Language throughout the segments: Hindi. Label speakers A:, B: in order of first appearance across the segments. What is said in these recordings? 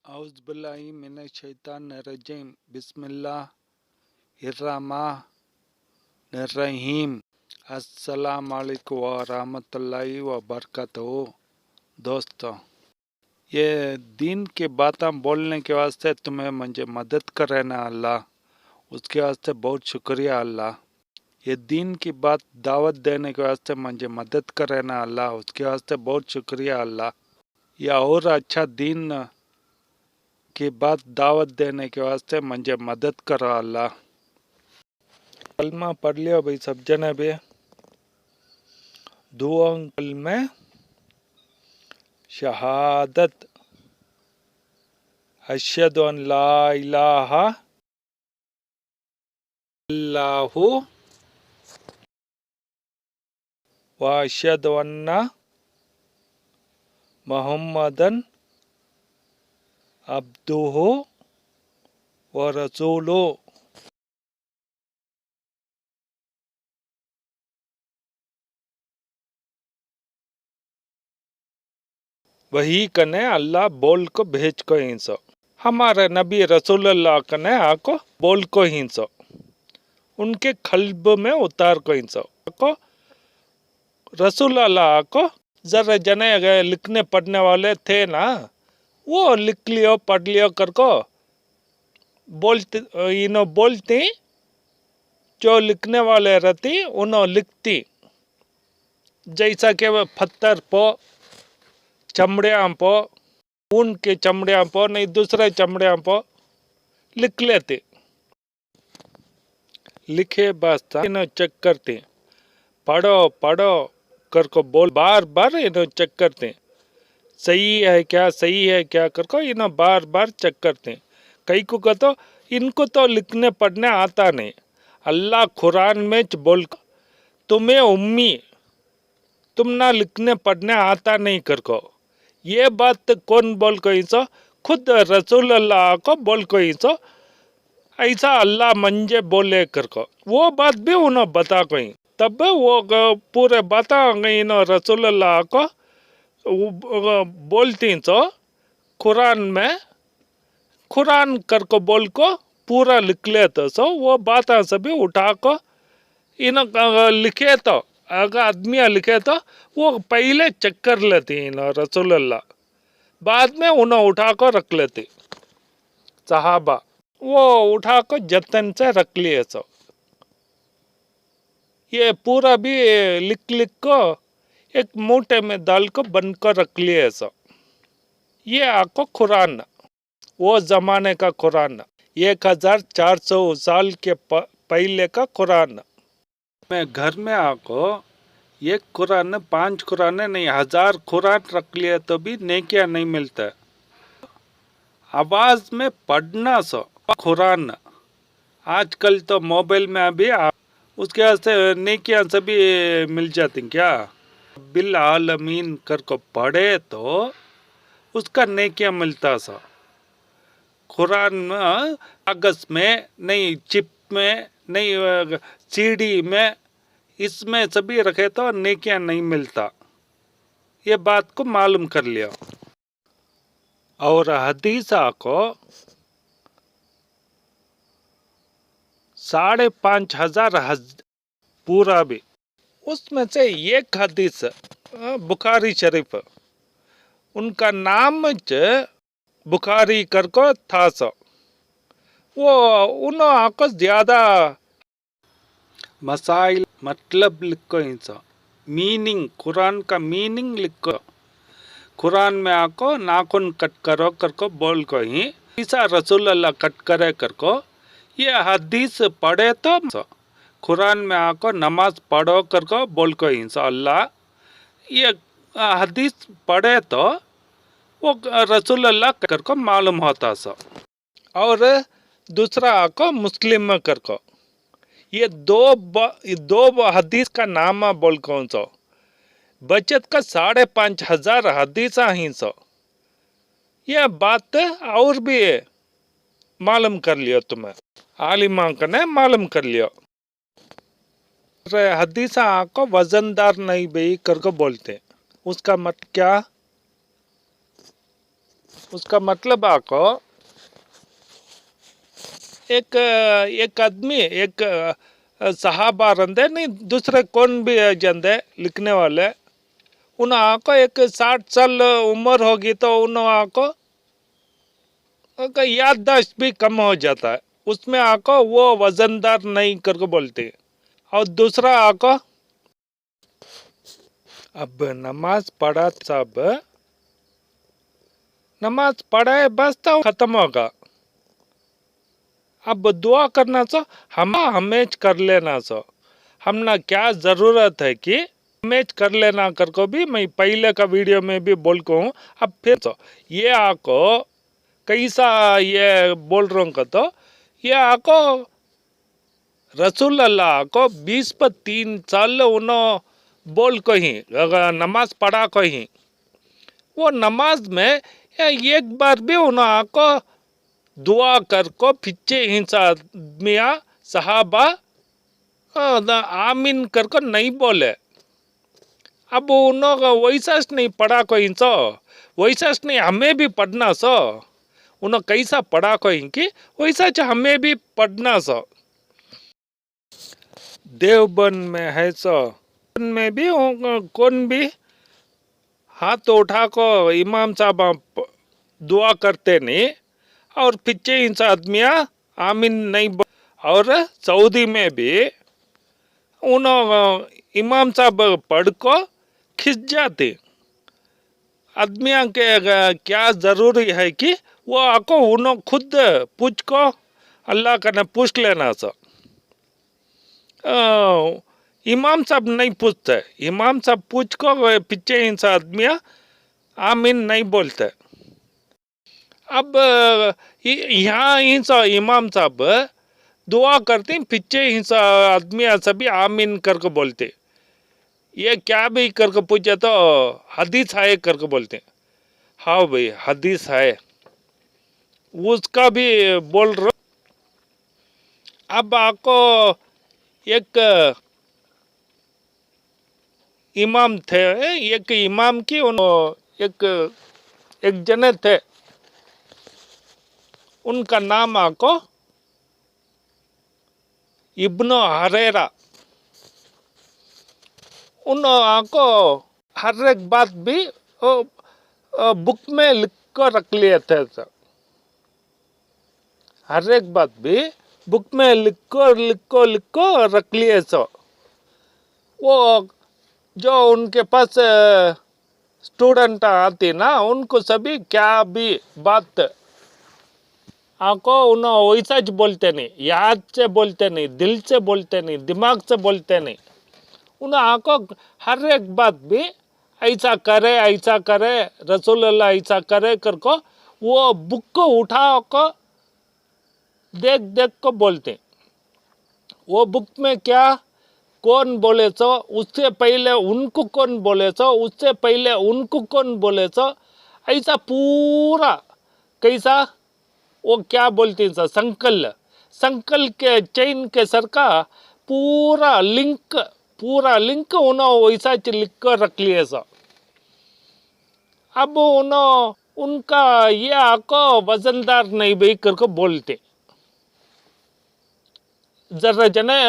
A: औज़ुबिल्लाहि मिनश्शैतानिर्रजीम बिस्मिल्लाहिर्रहमानिर्रहीम अस्सलामु अलैकुम व रहमतुल्लाहि व बरकातहू। दोस्तों, ये दीन की बातें बोलने के वास्ते तुम्हें मुझे मदद करे ना अल्लाह, उसके वास्ते बहुत शुक्रिया अल्लाह। ये दीन की बात दावत देने के वास्ते मुझे मदद करे ना अल्लाह, उसके वास्ते बहुत शुक्रिया अल्लाह। या और अच्छा दीन की बात दावत देने के वास्ते मुझे मदद करो अल्लाह। कलमा पढ़ लियो भाई सब जने भी। दुआ में शहादत अशहदु अन ला इलाहा इल्लल्लाहु व अशहदु अन्ना मुहम्मदन अब्दुहु व रसूलुहु। वही कने अल्लाह बोल को भेज को हिंसो, हमारे नबी रसूलुल्लाह कने आको बोल को हिंसो, उनके खल्ब में उतार को हिंसो को रसूलुल्लाह को जरा जने अगर लिखने पढ़ने वाले थे ना, वो लिख लियो पढ़ लियो करको बोलती जो लिखने वाले रहती उन्हों लिखती, जैसा कि पत्थर पो चमड़ियाँ पो ऊन के चमड़ियाँ पो नहीं दूसरे चमड़ियाँ पो लिख लेते, लिखे बस्ता इन्हों चेक करते, पढ़ो पढ़ो करको बोल बार बार इन्हों चेक करते, सही है क्या करको इन्हों बार बार चेक करते। कई को कहते इनको तो लिखने पढ़ने आता नहीं, अल्लाह कुरान में बोल तुम्हें उम्मी तुम ना लिखने पढ़ने आता नहीं करको, ये बात कौन बोल को सो? खुद रसूलुल्लाह को बोल को सो, ऐसा अल्लाह मंजे बोले करको वो बात भी उन्होंने बता कोई, तब वो पूरे बता गई नो रसूलुल्लाह को बोलती सो कुरान में, कुरान करको बोल को पूरा लिख लेते सो वो बात सभी उठा को इन लिखे तो अगर आदमी लिखे तो वो पहले चेक कर लेती इन रसूलुल्लाह, बाद में उन्हें उठा को रख लेती सहाबा, वो उठा को जतन से रख लिए सो। ये पूरा भी लिख लिख को एक मूठे में डाल को बंद कर रख लिए सो। ये आपको कुरान, वो जमाने का कुरान 1400 साल के पहले का कुरान। मैं घर में आको एक कुरान 5 कुरान नहीं 1000 कुरान रख लिए तो भी नेकिया नहीं मिलता। आवाज में पढ़ना सो कुरान, आजकल तो मोबाइल में अभी उसके वास्ते नेकियां सभी मिल जाती क्या, बिल आलमीन करको पढ़े तो उसका नेकियां मिलता सा। कुरान में कागज में नहीं, चिप में नहीं, सीडी में, इसमें सभी रखे तो नेकियां नहीं मिलता, ये बात को मालूम कर लिया। और हदीसा को 5,500 पूरा भी, उसमें से एक हदीस बुखारी शरीफ, उनका नाम बुखारी करको था सो, वो उन्होंने आपको ज्यादा मसाइल मतलब लिखो इंसा, मीनिंग कुरान का मीनिंग लिखो, कुरान में आपको नाखून कट करो करको बोल को ही ऐसा रसूलुल्लाह कट करे करको, ये हदीस पढ़े तो कुरान में आपको नमाज पढ़ो करको बोल को इंसा अल्लाह, ये हदीस पढ़े तो वो रसूलुल्लाह करको मालूम होता सा। और दूसरा आपको मुस्लिम में करको, ये दो हदीस का नाम बोल कौन सो, बचत का 5,500 हदीसा ही सो। ये बात और भी मालूम कर लियो, तुम्हें आलिमा ने मालूम कर लियो। हदीसा को वजनदार नहीं भी करको बोलते, उसका मत क्या, उसका मतलब आको एक आदमी एक सहाबा रंदे नहीं दूसरे कौन भी जंदे लिखने वाले उन आको एक 60 साल उम्र होगी तो उन आको का याददाश्त भी कम हो जाता है उसमें आको वो वजनदार नहीं करके बोलते और दूसरा आको अब नमाज पढ़ा सब नमाज पढ़े बस तो खत्म होगा अब दुआ करना सो हम हमेज कर लेना सो हमना क्या ज़रूरत है कि हमेज कर लेना कर को भी मैं पहले का वीडियो में भी बोल को हूँ अब फिर सो ये आको कैसा ये बोल रहा हूँ तो ये आको रसूल अल्लाह को 20 पर 3 साल उन्होंने बोल को ही नमाज पढ़ा को ही वो नमाज में एक बार भी उन्होंने आको दुआ कर को पीछे हिंसा मिया सहाबा आमीन कर को नहीं बोले अब उन्होंने वैसा नहीं पढ़ा को हिंसो वैसा नहीं हमें भी पढ़ना सो उन्होंने कैसा पढ़ा को कि वैसा हमें भी पढ़ना सो देवबन में है सो में भी कौन भी हाथ उठा को इमाम साहब दुआ करते नहीं और पीछे इंसा आदमियाँ आमीन नहीं और सऊदी में भी उन्होंने इमाम साहब पढ़ को खिंच जाते आदमियाँ के क्या ज़रूरी है कि वो आको उन्होंने खुद पूछ को अल्लाह का ने पूछ लेना सो इमाम साहब नहीं पूछते इमाम साहब पूछ को पीछे इंसा आदमियाँ आमीन नहीं बोलते अब यहाँ हिंसा इमाम साहब दुआ करते पीछे हिंसा आदमी सभी आमीन करके बोलते ये क्या भी करके पूछे तो हदीस है करके बोलते हाँ भाई हदीस है उसका भी बोल रहा अब आपको एक इमाम थे एक इमाम की एक जने थे उनका नाम आको इब्न हरेरा उन आको हर एक बात भी बुक में लिख कर रख लिए थे सर हर एक बात भी बुक में लिख को रख लिए सो वो जो उनके पास स्टूडेंट आती ना उनको सभी क्या भी बात आको उन्होंने वैसा बोलते नहीं याद से बोलते नहीं दिल से बोलते नहीं दिमाग से बोलते नहीं उन्हें आको हर एक बात भी ऐसा करे रसूल अल्लाह ऐसा करे कर को वो बुक को उठा को देख को बोलते वो बुक में क्या कौन बोले सो उससे पहले उनको कौन बोले सो उससे पहले उनको कौन बोले सो ऐसा पूरा कैसा वो क्या बोलते हैं संकल के चेन के सर का पूरा लिंक उन्होंने वैसा लिख कर रख लिए सो अब उन्होंने उनका ये आको वजनदार नहीं भी करके बोलते जरा जने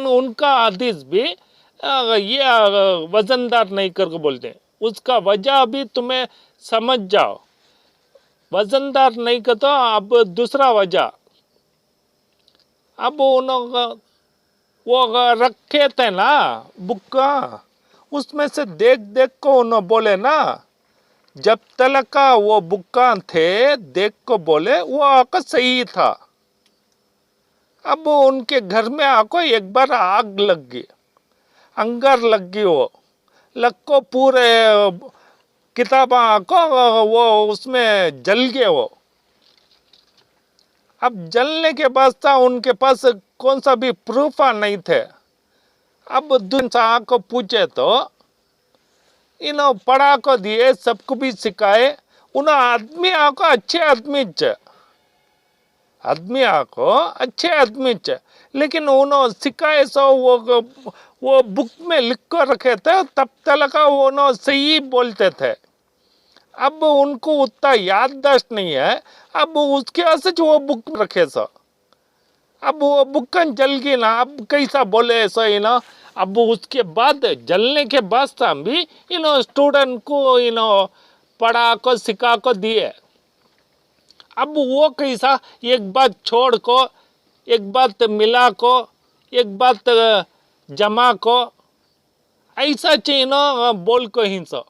A: उनका हदीस भी ये वजनदार नहीं करके बोलते उसका वजह भी तुम्हें समझ जाओ वजनदार नहीं का तो अब दूसरा वजह अब उन्होंने वो रखे थे ना बुक उसमें से देख को उन्होंने बोले ना जब तक का वो बुक्का थे देख को बोले वो आका सही था अब उनके घर में आको एक बार आग लग गई अंगार लग गई वो लग को पूरे किताबा को वो उसमें जल गए वो अब जलने के बाद था उनके पास कौन सा भी प्रूफ नहीं थे अब दूसरा को पूछे तो इन्हों पढ़ा को दिए सबको भी सिखाए उन्होंने आदमी आको अच्छे अच्छे आदमी लेकिन उन्होंने सिखाए सो वो बुक में लिख कर रखे थे तब तक उन्होंने सही बोलते थे अब उनको उतना याददाश्त नहीं है। अब उसके वजह से वो बुक रखे सो, अब वो बुक्कन जल गई ना, अब कैसा बोले सो ना। अब उसके बाद जलने के बाद भी स्टूडेंट को पढ़ा को सिखा को दिए। अब वो कैसा एक बात छोड़ को, एक बात मिला को, एक बात जमा को, ऐसा चाहिए ना बोल को ही सो।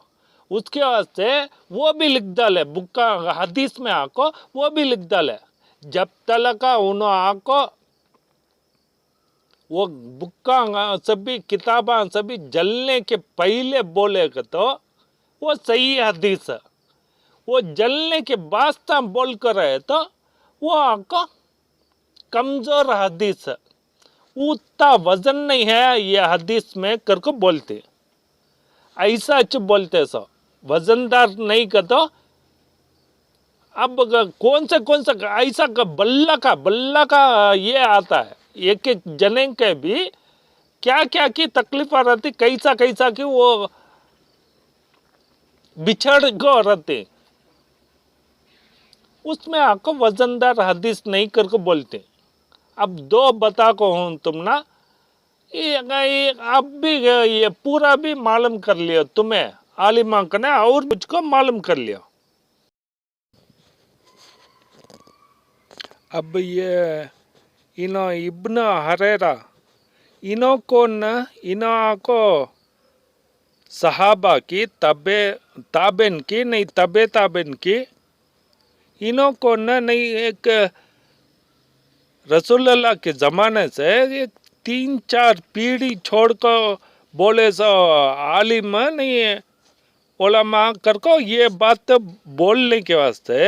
A: उसके वास्ते वो भी लिख डाले बुक का हदीस में आको, वो भी लिख डाले जब तक उन्होंने आको वो बुक्का सभी किताबा सभी जलने के पहले बोलेगा तो वो सही हदीस है। वो जलने के बाद बोल कर रहे तो वो आपको कमजोर हदीस है, उतना वजन नहीं है ये हदीस में करके बोलते। ऐसा अच्छे बोलते सो वजनदार नहीं का तो अब कौन सा ऐसा का बल्ला का ये आता है। एक एक जने के भी क्या क्या की तकलीफ रहती, कैसा की वो बिछड़ को रहते, उसमें आपको वजनदार हदीस नहीं करके बोलते। अब दो बता को हूं तुम ना, ये आप भी ये पूरा भी मालूम कर लियो, तुम्हें आलिमा का ना और मुझको मालूम कर लियो। अब ये इब्न हरेरा को न को सहाबा की ताबेन की नहीं ताबेन की को न नहीं एक रसूलुल्लाह के ज़माने से एक 3-4 पीढ़ी छोड़ को बोले सो आलिम नहीं है उलमा कर को ये बात बोलने के वास्ते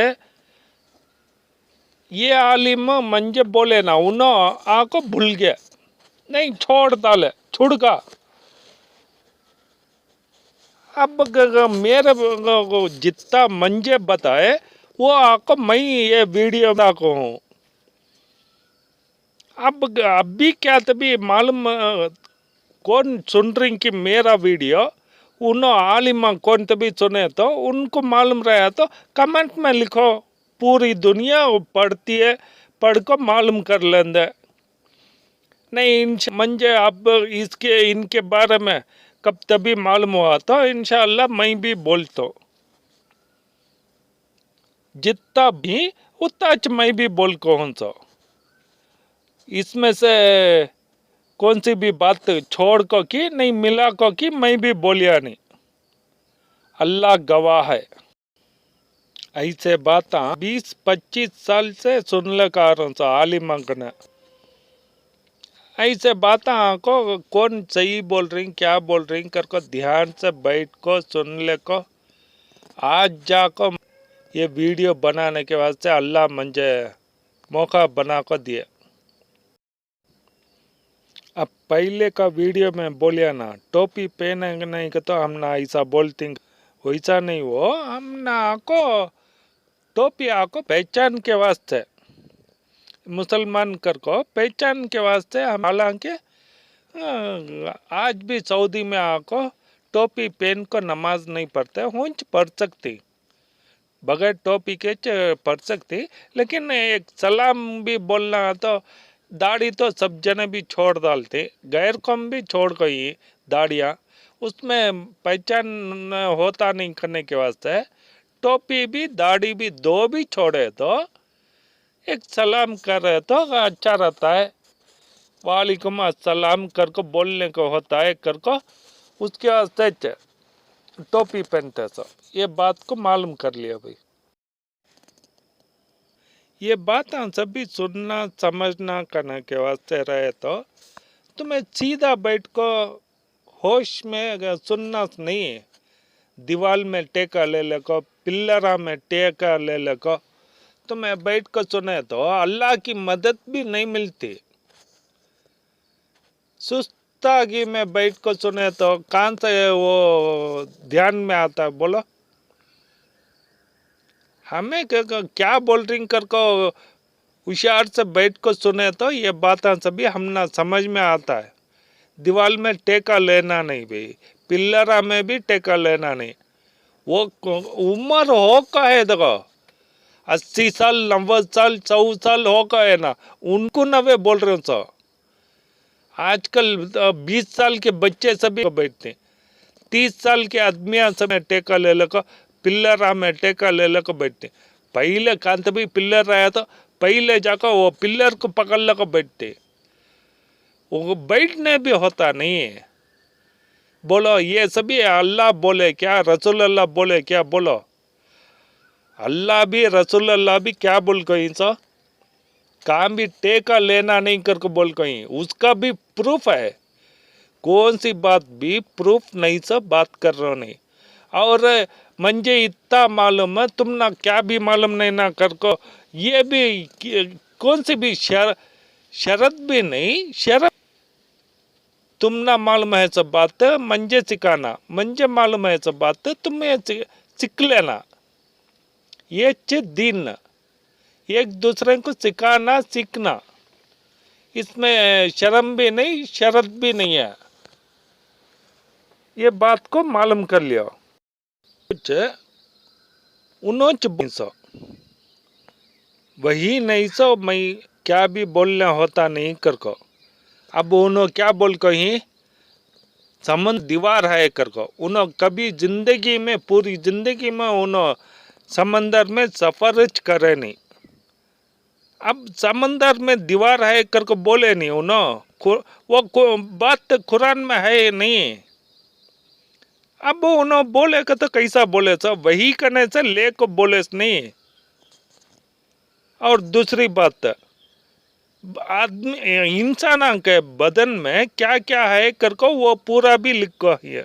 A: ये आलिम मंजे बोले ना उन्होंने आको भूल गया नहीं छोड़ डाले छुड़का। अब मेरे जितना मंजे बताए वो आको मैं ये वीडियो को हूँ। अब अभी क्या तभी मालूम कौन सुन रही कि मेरा वीडियो उन्होंने आलिमा कौन तभी सुने तो उनको मालूम रहा तो कमेंट में लिखो, पूरी दुनिया पढ़ती है, पढ़ को मालूम कर लेंगे। नहीं इन मंजे अब इसके इनके बारे में कब तभी मालूम हुआ तो इंशाअल्लाह मैं भी बोलता हूँ, जितना भी उतना मैं भी बोल कौन सा। इसमें से कौन सी भी बात छोड़ को कि नहीं मिला को कि मैं भी बोलिया नहीं, अल्लाह गवाह है। ऐसे बात 20-25 साल से सुन लगा आलिमा ने। ऐसे बात को कौन सही बोल रही क्या बोल रही कर को ध्यान से बैठ को सुन ले को। आज जाको ये वीडियो बनाने के वास्ते अल्लाह मुझे मौका बना को दिया। अब पहले का वीडियो में बोलिया ना टोपी पहने नहीं कि तो हम ना ऐसा बोलते, वैसा नहीं वो हम ना आको टोपी आको पहचान के वास्ते, मुसलमान कर को पहचान के वास्ते हम। हालांकि आज भी सऊदी में आको टोपी पहन को नमाज नहीं पढ़ते, हुंच पढ़ सकती बगैर टोपी के पढ़ सकती, लेकिन एक सलाम भी बोलना तो दाढ़ी तो सब जने भी छोड़ डालते, गैर कौम भी छोड़ गई दाढ़ियाँ, उसमें पहचान होता नहीं करने के वास्ते टोपी भी दाढ़ी भी दो भी छोड़े तो एक सलाम कर रहे तो अच्छा रहता है। वालेकुम अस्सलाम कर को बोलने को होता है कर को, उसके वास्ते टोपी पहनते सो। ये बात को मालूम कर लिया भाई। ये बात सभी सुनना समझना करने के वास्ते रहे तो तुम्हें सीधा बैठ को होश में अगर सुनना नहीं है, दीवार में टेका ले ले को, पिल्लरा में टेका ले ले को, तो मैं बैठ कर सुने तो अल्लाह की मदद भी नहीं मिलती। सुस्तागी में बैठ कर सुने तो कहाँ से वो ध्यान में आता है बोलो। हमें क्या बोल रही कर को होशियार से बैठ कर सुने तो ये बातें सभी हम ना समझ में आता है। दीवार में टेका लेना नहीं भाई, पिल्लरा में भी टेका लेना नहीं, वो उम्र हो का है, देखो 80 साल 90 साल 100 साल हो का है ना, उनको नवे बोल रहे हो सो। आजकल 20 साल के बच्चे सभी बैठते, 30 साल के आदमियां सब टेका ले लेकर पिल्लर में टेका ले लेकर बैठते। पहले कांत भी पिल्लर आया तो पहले जाकर वो पिल्लर को पकड़ लेकर बैठते, वो बैठने भी होता नहीं है। बोलो ये सभी अल्लाह बोले क्या, रसूल अल्लाह बोले क्या? बोलो अल्लाह भी रसूल अल्लाह भी क्या बोल कहीं सो, काम भी टेका लेना नहीं करके बोल कहीं, उसका भी प्रूफ है। कौन सी बात भी प्रूफ नहीं सब बात कर रहे हो नहीं। और मुझे इतना मालूम है, तुम ना क्या भी मालूम नहीं ना कर को, ये भी कौन सी भी शरत भी नहीं, शरत तुम ना मालूम है सब बात, मुझे सिखाना, मुझे मालूम है सब बात, तुम्हें सीख लेना। ये दीन, एक दूसरे को सिखाना सीखना, इसमें शर्म भी नहीं शरत भी नहीं है। ये बात को मालूम कर लियो। कुछ उन्होंने वही नहीं सो, मैं क्या भी बोलना होता नहीं कर को। अब उन्होंने क्या बोल को ही समंदर दीवार है कर को, उन्होंने कभी जिंदगी में पूरी जिंदगी में उन्होंने समंदर में सफर करे नहीं। अब समंदर में दीवार है कर को बोले नहीं उन्होंने, वो बात कुरान में है नहीं। अब उन्होंने बोले का तो कैसा बोले सो, वही करने से ले को बोले नहीं। और दूसरी बात, आदमी इंसान के बदन में क्या क्या है करको वो पूरा भी लिखो है।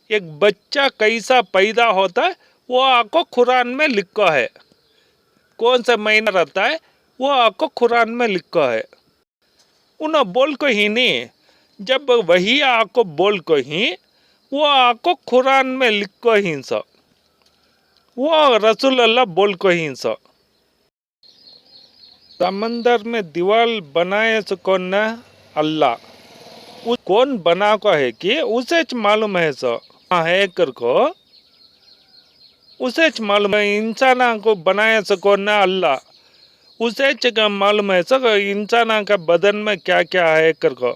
A: एक बच्चा कैसा पैदा होता है वो आपको कुरान में लिखो है, कौन सा महीना रहता है वो आपको कुरान में लिखो है। उन्हें बोल को ही नहीं, जब वही आपको बोल को ही वो आपको कुरान में लिखो ही सो, वो रसूल अल्लाह बोल को ही सो। समंदर में दीवार बनाए सो कौन ना? अल्लाह। कौन बना को है कि उसे मालूम है सो है कर को, उसे मालूम है। इंसान को बनाया सो कौन ना? अल्लाह। उसे मालूम है सो इंसान का बदन में क्या क्या है कर को,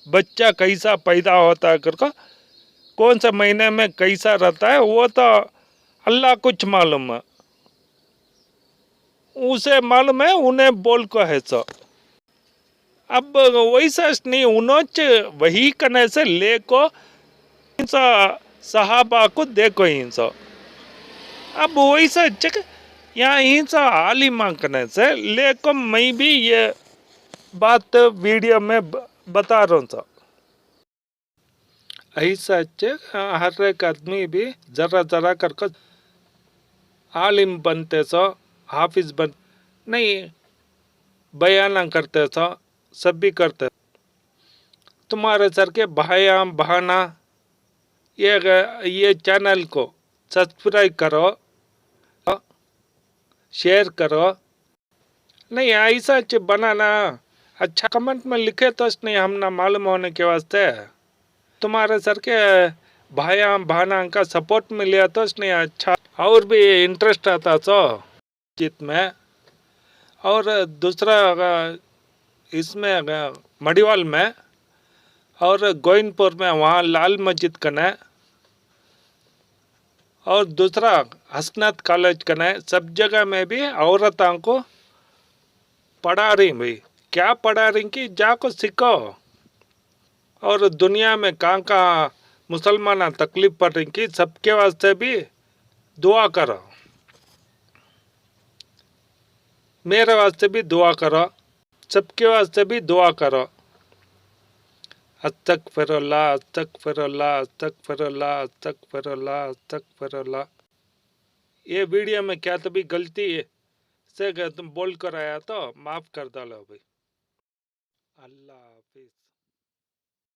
A: बच्चा कैसा पैदा होता है कर को, कौन सा महीने में कैसा रहता है वो तो अल्लाह कुछ मालूम है, उसे मालूम है, उन्हें बोल को है सो। अब वैसा नहीं, उन्होंने वही करने से ले को सहाबा को देखो हिंसा। अब वैसा यहाँ हिंसा आलिमा करने से ले को मैं भी ये बात वीडियो में बता रहा हूँ। ऐसा हर एक आदमी भी जरा जरा करके आलिम बनते सो, हाफिज बन नहीं, बयाना करते सो, सब भी करते। तुम्हारे सर के भाया बहाना ये चैनल को सब्सक्राइब करो, शेयर करो। नहीं ऐसा बनाना, अच्छा कमेंट में लिखे तो नहीं, हम ना मालूम होने के वास्ते तुम्हारे सर के भाया बहाना का सपोर्ट मिले तो नहीं, अच्छा और भी इंटरेस्ट आता सो जीत में। और दूसरा इसमें मड़ीवाल में और गोइनपुर में वहाँ लाल मस्जिद कने, और दूसरा हसनत कॉलेज कने, सब जगह में भी औरतों को पढ़ा रही। भाई क्या पढ़ा रही कि जाको सीखो, और दुनिया में कहाँ कहाँ मुसलमान तकलीफ पड़ रही कि सबके वास्ते भी दुआ करो, मेरे वास्ते भी दुआ करो, सबके वास्ते भी दुआ करो। अस्तगफिरुल्लाह अस्तगफिरुल्लाह अस्तगफिरुल्लाह अस्तगफिरुल्लाह अस्तगफिरुल्लाह। ये वीडियो में क्या तभी गलती से तुम बोल कर आया तो माफ़ कर डालो भाई। अल्लाह हाफिज।